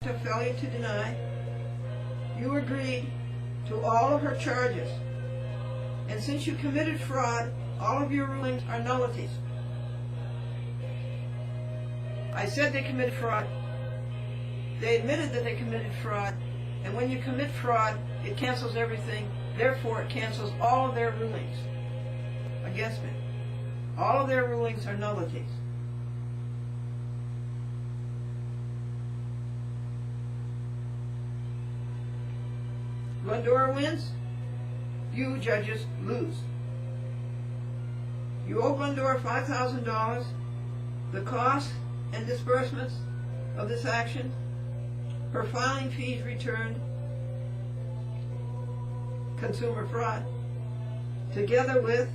to failure to deny, you agreed to all of her charges. And since you committed fraud, all of your rulings are nullities. I said they committed fraud. They admitted that they committed fraud. And when you commit fraud, it cancels everything. Therefore, it cancels all of their rulings against me. All of their rulings are nullities. Glendora wins. You judges lose. You owe Glendora $5,000. The cost and disbursements of this action, her filing fees returned, consumer fraud, together with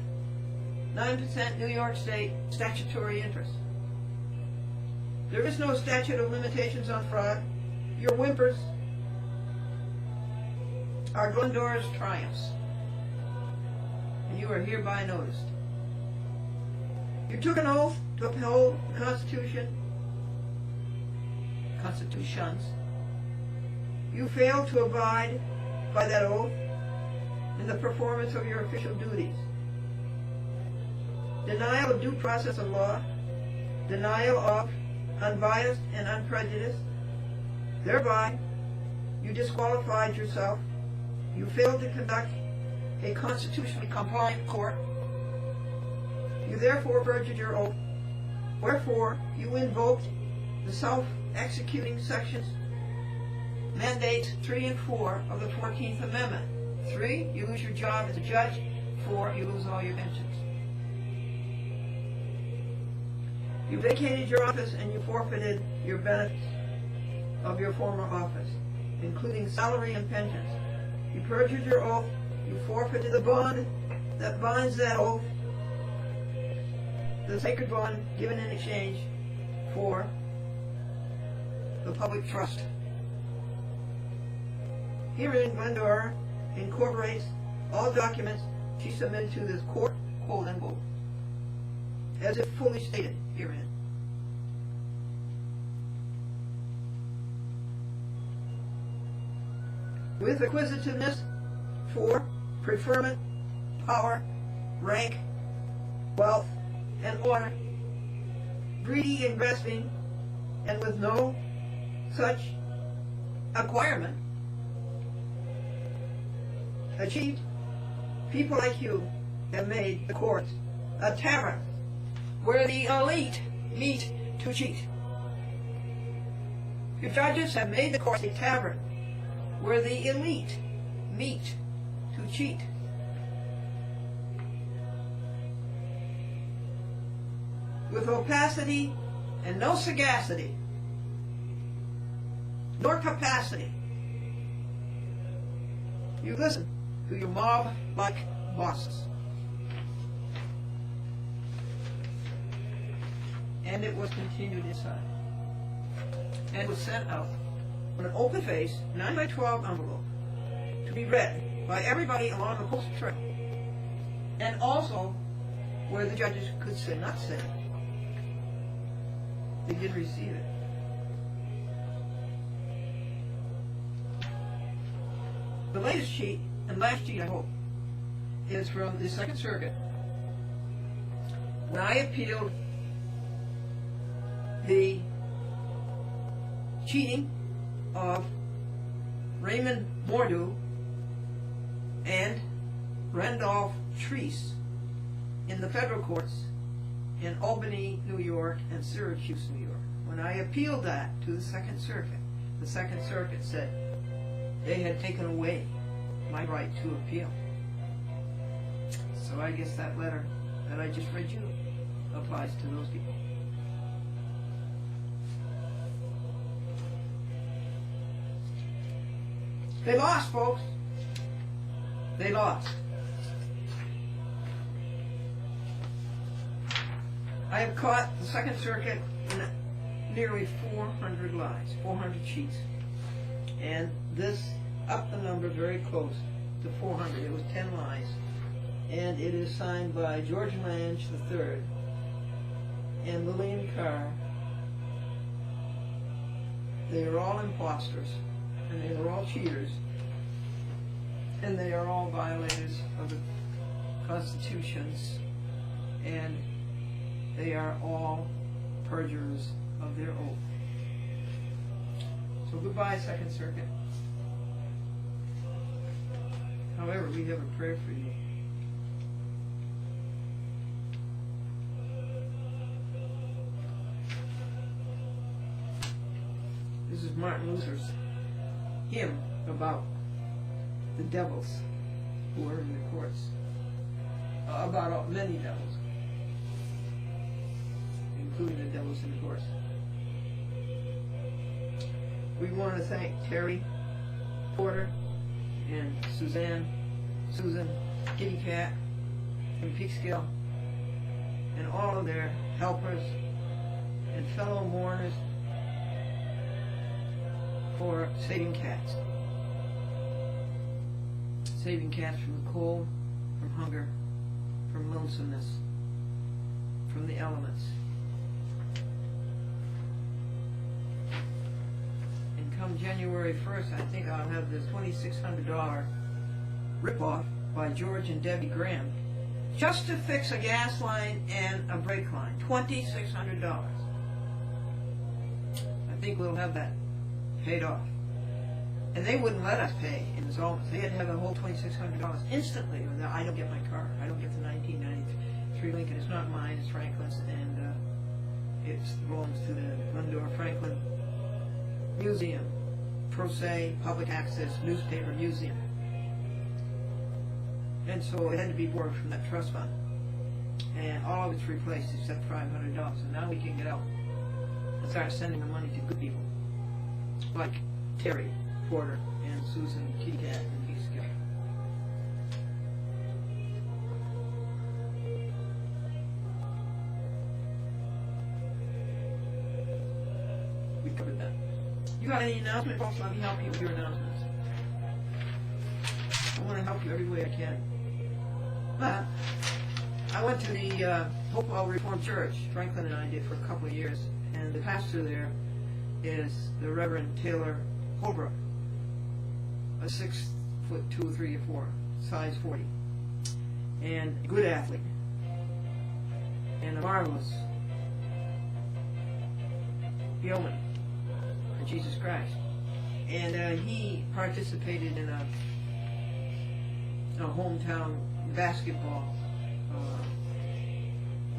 9% New York State statutory interest. There is no statute of limitations on fraud. Your whimpers are Glendora's triumphs, and you are hereby noticed. You took an oath to uphold the Constitution, constitutions. You failed to abide by that oath in the performance of your official duties. Denial of due process of law, denial of unbiased and unprejudiced. Thereby, you disqualified yourself. You failed to conduct a constitutionally compliant court. You therefore perjured your oath. Wherefore, you invoked the self-executing sections, mandates 3 and 4 of the 14th Amendment. 3, you lose your job as a judge. 4, you lose all your pensions. You vacated your office and you forfeited your benefits of your former office, including salary and pensions. You perjured your oath. You forfeited the bond that binds that oath, the sacred bond given in exchange for the public trust. Herein, Glendora incorporates all documents she submitted to this court, quote unquote, as if fully stated herein. With acquisitiveness for preferment, power, rank, wealth, and honor, greedy and grasping, and with no such acquirement achieved, people like you have made the courts a tavern where the elite meet to cheat. Your judges have made the courts a tavern where the elite meet to cheat. With opacity and no sagacity, nor capacity, you listen to your mob-like bosses. And it was continued inside. And was sent out on an open face, 9 by 12 envelope, to be read by everybody along the coastal trail, and also where the judges could sit, not sit. They did receive it. The latest cheat, and last cheat I hope, is from the Second Circuit. When I appealed the cheating of Raymond Mordew and Randolph Treese in the federal courts in Albany, New York, and Syracuse, New York. When I appealed that to the Second Circuit said they had taken away my right to appeal. So I guess that letter that I just read you applies to those people. They lost, folks. They lost. I have caught the Second Circuit in nearly 400 lies, 400 cheats. And this upped the number very close to 400. It was 10 lies. And it is signed by George Lange III and Lillian Carr They are all imposters, and they are all cheaters, and they are all violators of the constitutions, and they are all perjurers of their oath. So goodbye, Second Circuit. However, we have a prayer for you. This is Martin Luther's hymn about the devils who are in the courts. About many devils, including the devils in the courts. We want to thank Terry Porter and Susan, Kitty Cat, and Peekskill, and all of their helpers and fellow mourners for saving cats. Saving cats from the cold, from hunger, from lonesomeness, from the elements. And come January 1st, I think I'll have this $2,600 ripoff by George and Debbie Graham just to fix a gas line and a brake line. $2,600. I think we'll have that paid off. And they wouldn't let us pay in installments. They had to have the whole $2,600 instantly. I don't get my car. I don't get the 1993 Lincoln. It's not mine. It's Franklin's, and it belongs to the Glendora Franklin Museum, pro se, public access newspaper museum. And so it had to be borrowed from that trust fund. And all of it's replaced except $500. And now we can get out and start sending the money to good people, like Terry Porter and Susan, Kitty Cat, and Peekskill. We covered that. You got any announcements, folks? Let me help you with your announcements. I want to help you every way I can. But I went to the Hopewell Reformed Church. Franklin and I did for a couple of years, and the pastor there is the Reverend Taylor Holbrook, a 6'2", 3 or 4, size 40, and a good athlete, and a marvelous yeoman for Jesus Christ. And he participated in a hometown basketball.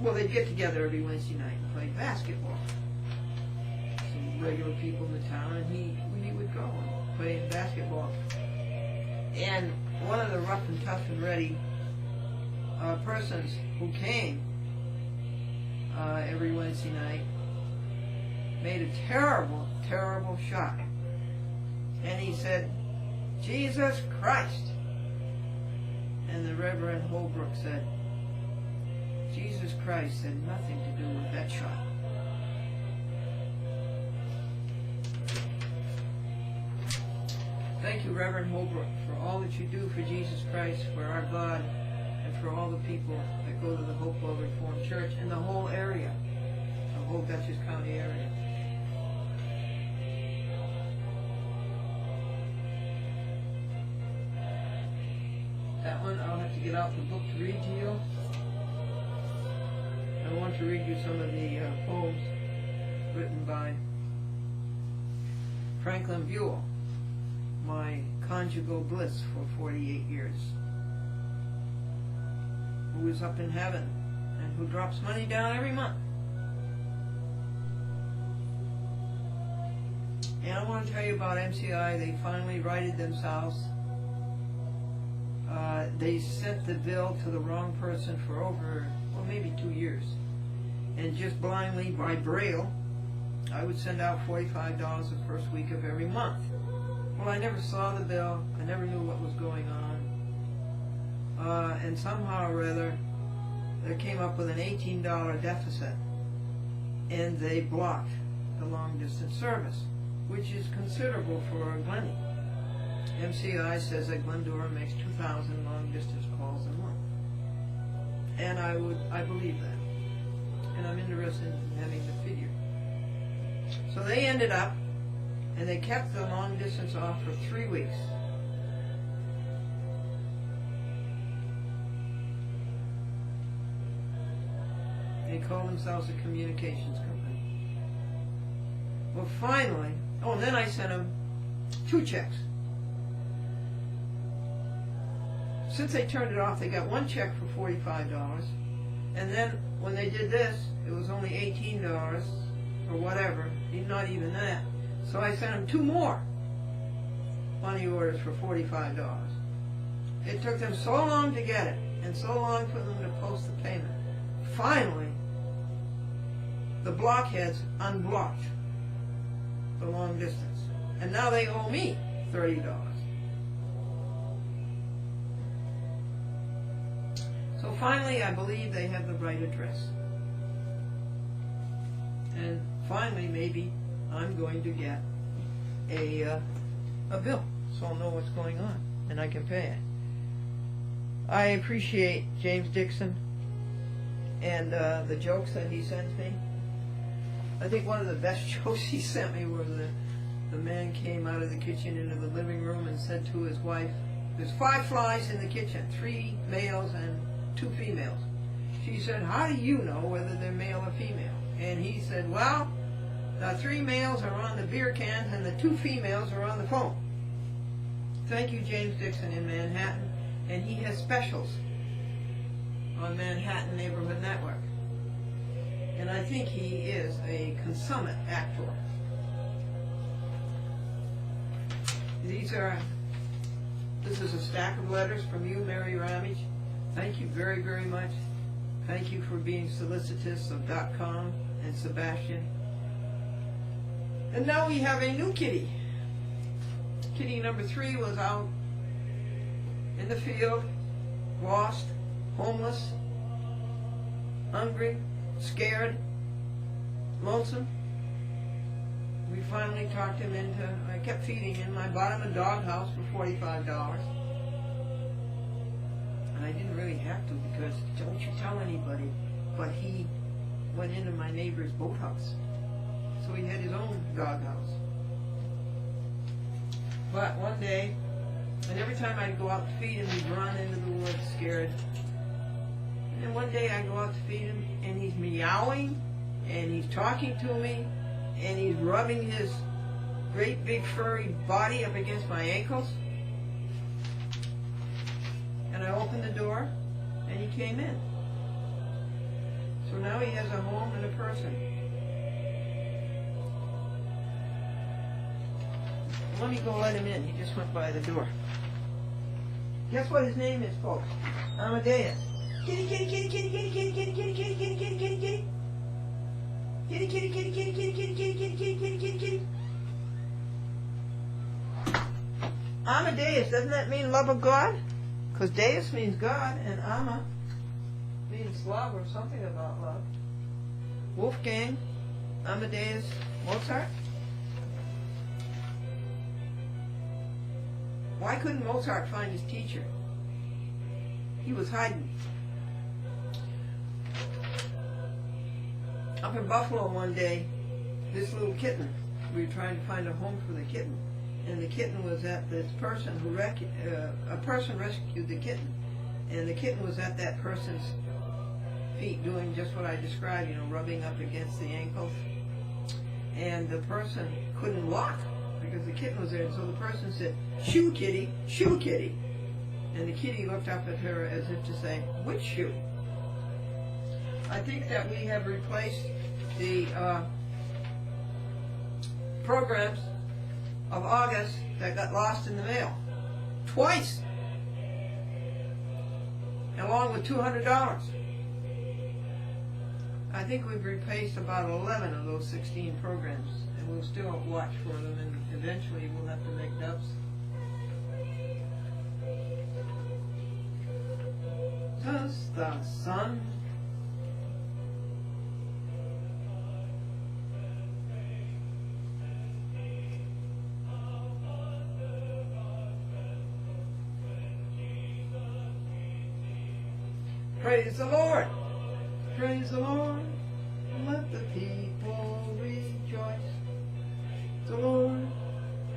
Well, they'd get together every Wednesday night and play basketball. Some regular people in the town, and he would go and play basketball. And one of the rough and tough and ready persons who came every Wednesday night made a terrible, terrible shot. And he said, "Jesus Christ." And the Reverend Holbrook said, "Jesus Christ had nothing to do with that shot." Thank you, Reverend Holbrook, for all that you do for Jesus Christ, for our God, and for all the people that go to the Hopewell Reformed Church and the whole area, the whole Dutchess County area. That one, I'll have to get out the book to read to you. I want to read you some of the poems written by Franklin Buell, my conjugal bliss for 48 years, who is up in heaven and who drops money down every month. And I want to tell you about MCI. They finally righted themselves. They sent the bill to the wrong person for over, well, maybe 2 years. And just blindly, by Braille, I would send out $45 the first week of every month. Well, I never saw the bill. I never knew what was going on. And somehow or other, they came up with an $18 deficit. And they blocked the long-distance service, which is considerable for a Glenny. MCI says that Glendora makes 2,000 long-distance calls a month. And I believe that. And I'm interested in having the figure. So they ended up And they kept the long distance off for 3 weeks. They call themselves a communications company. Well, finally, and then I sent them 2 checks. Since they turned it off, they got 1 check for $45. And then when they did this, it was only $18 or whatever, not even that. So I sent them 2 more money orders for $45. It took them so long to get it, and so long for them to post the payment. Finally, the blockheads unblocked the long distance. And now they owe me $30. So finally, I believe they have the right address. And finally, maybe I'm going to get a bill, so I'll know what's going on, and I can pay it. I appreciate James Dixon and the jokes that he sends me. I think one of the best jokes he sent me was the man came out of the kitchen into the living room and said to his wife, "There's 5 flies in the kitchen, 3 males and 2 females." She said, "How do you know whether they're male or female?" And he said, "Well, the 3 males are on the beer cans and the 2 females are on the phone." Thank you, James Dixon in Manhattan. And he has specials on Manhattan Neighborhood Network. And I think he is a consummate actor. This is a stack of letters from you, Mary Ramage. Thank you very, very much. Thank you for being solicitous of .com and Sebastian. And now we have a new kitty. Kitty number 3 was out in the field, lost, homeless, hungry, scared, lonesome. We finally talked him into, I kept feeding him. I bought him a doghouse for $45. And I didn't really have to because, don't you tell anybody, but he went into my neighbor's boathouse. So he had his own doghouse. But one day, and every time I'd go out to feed him, he'd run into the woods scared. And then one day I go out to feed him, and he's meowing, and he's talking to me, and he's rubbing his great big furry body up against my ankles. And I opened the door, and he came in. So now he has a home and a person. Let me go let him in. He just went by the door. Guess what his name is, folks? Amadeus. Kitty, kitty, kitty, kitty, kitty, kitty, kitty, kitty, kitty, kitty, kitty, kitty, kitty. Kitty, kitty, kitty, kitty, kitty, kitty, kitty, kitty, kitty, kitty, kitty, kitty. Amadeus, doesn't that mean love of God? Because Deus means God, and Ama means love or something about love. Wolfgang, Amadeus, Mozart. Why couldn't Mozart find his teacher? He was hiding. Up in Buffalo one day, this little kitten, we were trying to find a home for the kitten, and the kitten was at this person who a person rescued the kitten, and the kitten was at that person's feet doing just what I described, rubbing up against the ankles, and the person couldn't walk because the kitten was there, and so the person said, "Shoo, kitty, shoo, kitty," and the kitty looked up at her as if to say, "Which shoe?" I think that we have replaced the programs of August that got lost in the mail twice, along with $200. I think we've replaced about 11 of those 16 programs, and we'll still watch for them, and eventually we'll have to make dubs. Does the sun praise the Lord, praise the Lord, let the people rejoice. The Lord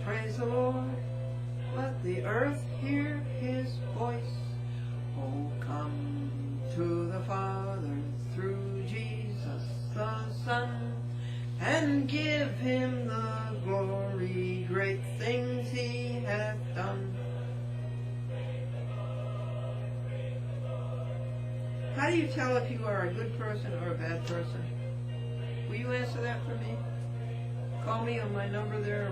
Praise the Lord, let the earth hear his voice. Oh, come to the Father through Jesus the Son, and give him the glory, great things he hath done. How do you tell if you are a good person or a bad person? Will you answer that for me? Call me on my number there.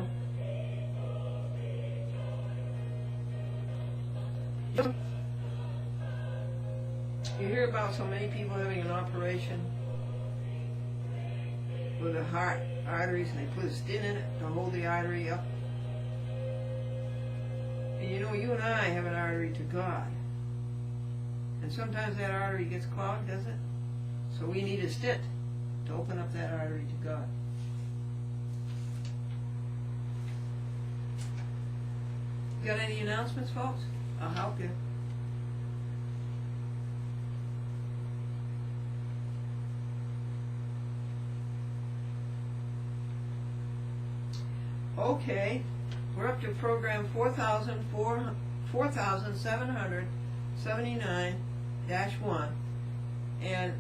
You hear about so many people having an operation with the heart arteries, and they put a stent in it to hold the artery up. And you know, you and I have an artery to God. And sometimes that artery gets clogged, doesn't it? So we need a stent to open up that artery to God. Got any announcements, folks? I'll help you. Okay, we're up to program 4779-1, and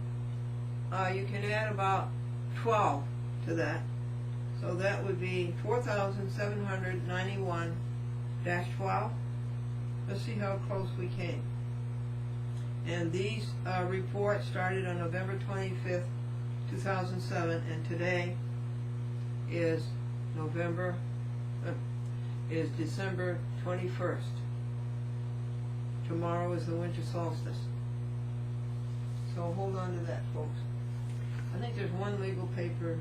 you can add about 12 to that, so that would be 4791-12. Let's see how close we came. And these reports started on November 25th, 2007, and today is December 21st. Tomorrow is the winter solstice. So hold on to that, folks. I think there's one legal paper.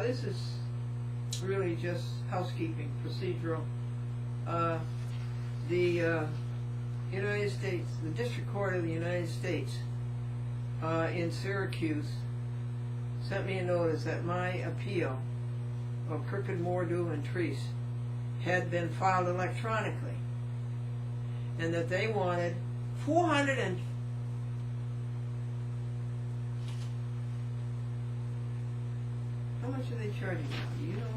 This is really just housekeeping, procedural. The United States, the District Court of the United States in Syracuse sent me a notice that my appeal of Crooked, Mordew, and Treese had been filed electronically, and that they wanted 400 and how much are they charging now? Do you know?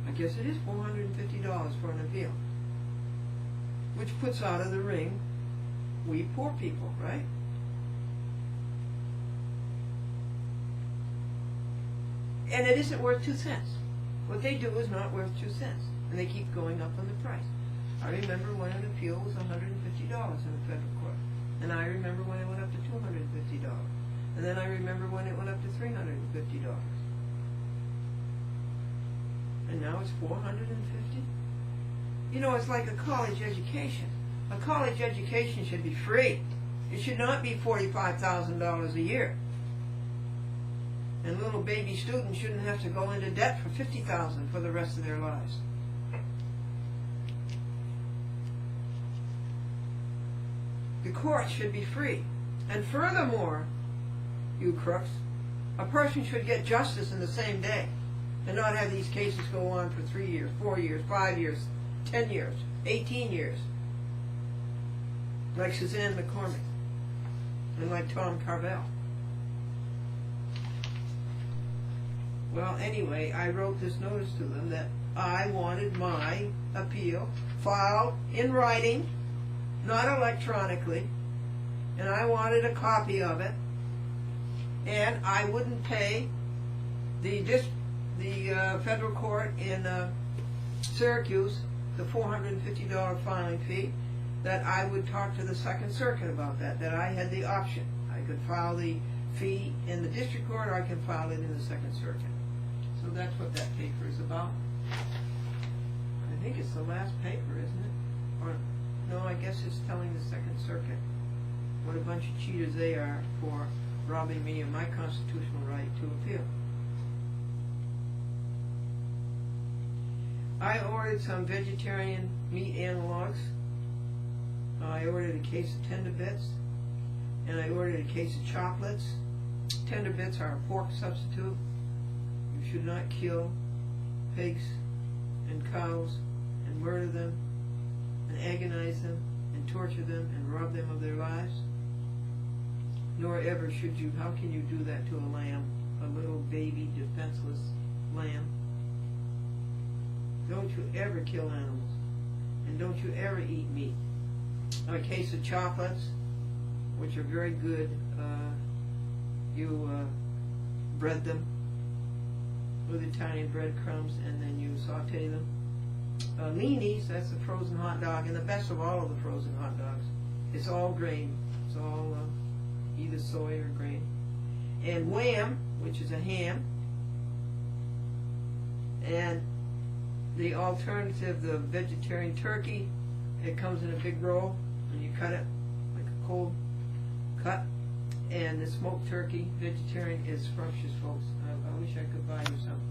I guess it is $450 for an appeal, which puts out of the ring we poor people, right? And it isn't worth 2 cents. What they do is not worth 2 cents, and they keep going up on the price. I remember when an appeal was $150 in the federal court, and I remember when it went up to $250, and then I remember when it went up to $350, and now it's $450. You know, it's like a college education. A college education should be free. It should not be $45,000 a year. And little baby students shouldn't have to go into debt for $50,000 for the rest of their lives. The courts should be free. And furthermore, you crooks, a person should get justice in the same day and not have these cases go on for 3 years, 4 years, 5 years, 10 years, 18 years. Like Suzanne McCormick and like Tom Carvel. Well, anyway, I wrote this notice to them that I wanted my appeal filed in writing, not electronically, and I wanted a copy of it, and I wouldn't pay the federal court in Syracuse the $450 filing fee, that I would talk to the Second Circuit about that I had the option. I could file the fee in the district court, or I can file it in the Second Circuit. So that's what that paper is about. I think it's the last paper, isn't it? Or no, I guess it's telling the Second Circuit what a bunch of cheaters they are for robbing me of my constitutional right to appeal. I ordered some vegetarian meat analogs. I ordered a case of tender bits, and I ordered a case of chocolates. Tender bits are a pork substitute. You should not kill pigs and cows and murder them and agonize them and torture them and rob them of their lives. nor ever should you. How can you do that to a lamb, a little baby defenseless lamb? Don't you ever kill animals, and don't you ever eat meat. A case of chocolates, which are very good, you bread them with Italian breadcrumbs, and then you saute them. Leanies, that's the frozen hot dog, and the best of all of the frozen hot dogs. It's all grain. It's all either soy or grain. And wham, which is a ham. And the alternative, the vegetarian turkey, it comes in a big roll, and you cut it like a cold cut. And the smoked turkey, vegetarian, is scrumptious, folks. I wish I could buy you some.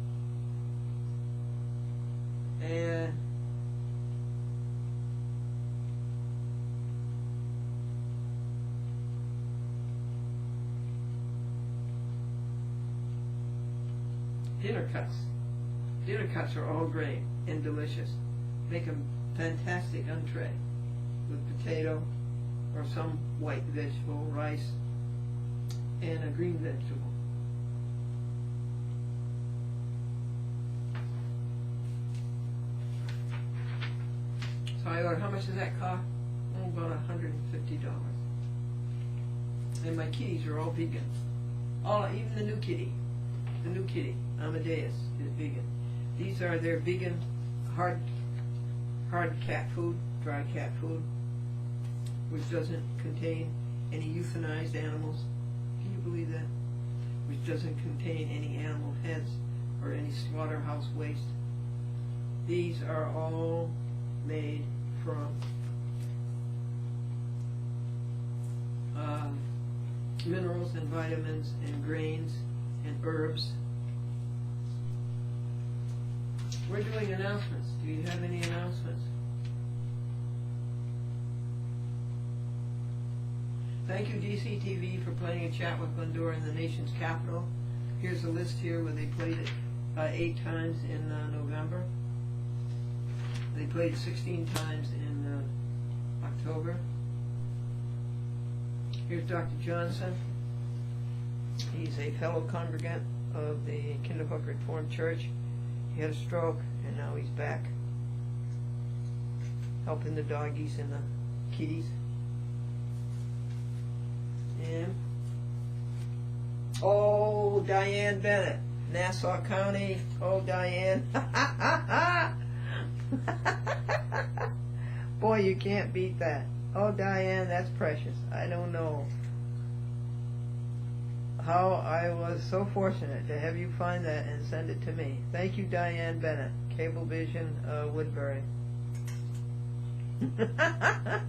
And dinner cuts. Dinner cuts are all grain and delicious. Make a fantastic entree with potato or some white vegetable, rice, and a green vegetable. So I ordered, how much does that cost? Oh, about $150. And my kitties are all vegan. Even the new kitty. The new kitty, Amadeus, is vegan. These are their vegan hard cat food, dry cat food, which doesn't contain any euthanized animals. Can you believe that? Which doesn't contain any animal heads or any slaughterhouse waste. These are all made from minerals and vitamins and grains and herbs. We're doing announcements. Do you have any announcements? Thank you, DCTV, for playing a chat with Glendora in the nation's capital. Here's a list here where they played it 8 times in November. They played 16 times in October. Here's Dr. Johnson. He's a fellow congregant of the Kinderhook Reformed Church. He had a stroke, and now he's back helping the doggies and the kitties. And oh, Diane Bennett, Nassau County. Oh, Diane. Boy, you can't beat that. Oh, Diane, that's precious. I don't know how I was so fortunate to have you find that and send it to me. Thank you, Diane Bennett, Cablevision, Woodbury. I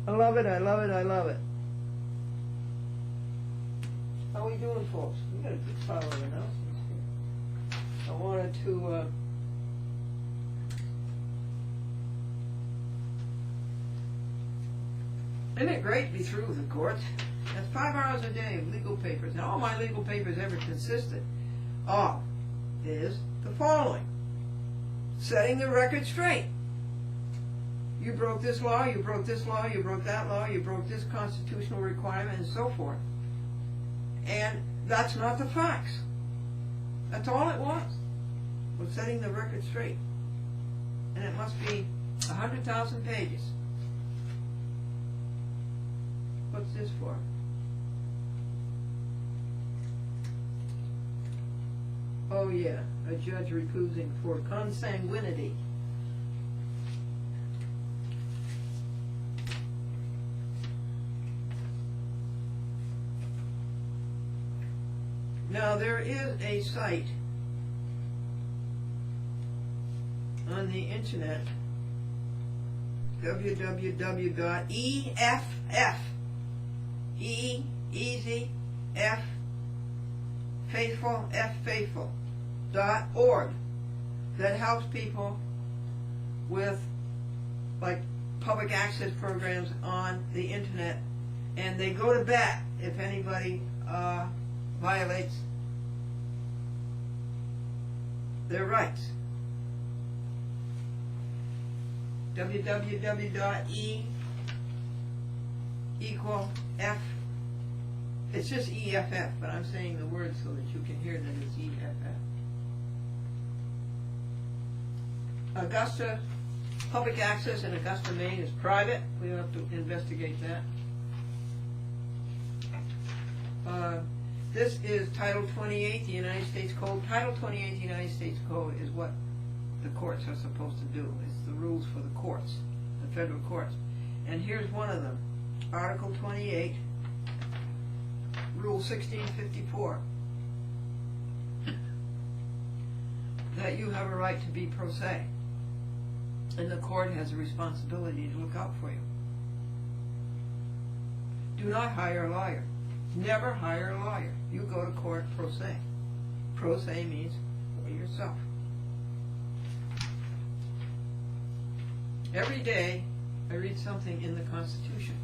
love it, I love it, I love it. How are we doing, folks? We got a good pile of announcements here. I wanted to isn't it great to be through with the courts? That's 5 hours a day of legal papers. And all my legal papers ever consisted of is the following: setting the record straight. You broke this law, you broke this law, you broke that law, you broke this constitutional requirement, and so forth. And that's not the facts. That's all it was setting the record straight. And it must be 100,000 pages. What's this for? Oh yeah, a judge recusing for consanguinity. Now there is a site on the internet, faithful.org, that helps people with like public access programs on the internet, and they go to bat if anybody violates their rights. www.e=f It's just EFF, but I'm saying the word so that you can hear that it's EFF. Augusta, public access in Augusta, Maine is private. We don't have to investigate that. This is Title 28, the United States Code. Title 28, the United States Code is what the courts are supposed to do. It's the rules for the courts, the federal courts. And here's one of them. Article 28, Rule 1654. That you have a right to be pro se. And the court has a responsibility to look out for you. Do not hire a lawyer. Never hire a lawyer. You go to court pro se. Pro se means for yourself. Every day I read something in the Constitution.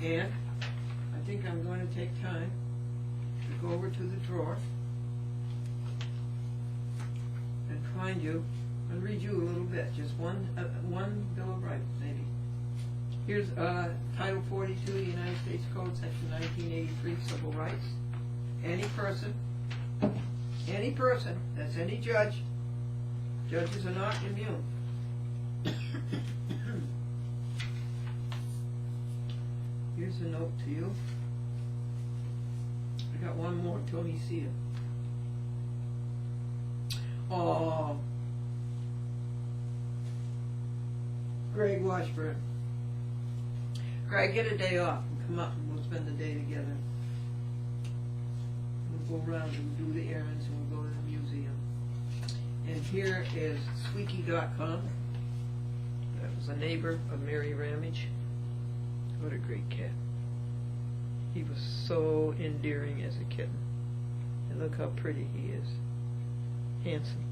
And I think I'm going to take time to go over to the drawer and find you and read you a little bit. Just one Bill of Rights, maybe. Here's Title 42 of the United States Code, Section 1983, Civil Rights. Any person, that's any judge, judges are not immune. Here's a note to you. I got one more, Tony see it. Oh, Greg Washburn. Greg, get a day off and come up and we'll spend the day together. We'll go around and do the errands and we'll go to the museum. And here is Squeaky.com. That was a neighbor of Mary Ramage. What a great cat. He was so endearing as a kitten. And look how pretty he is. Handsome.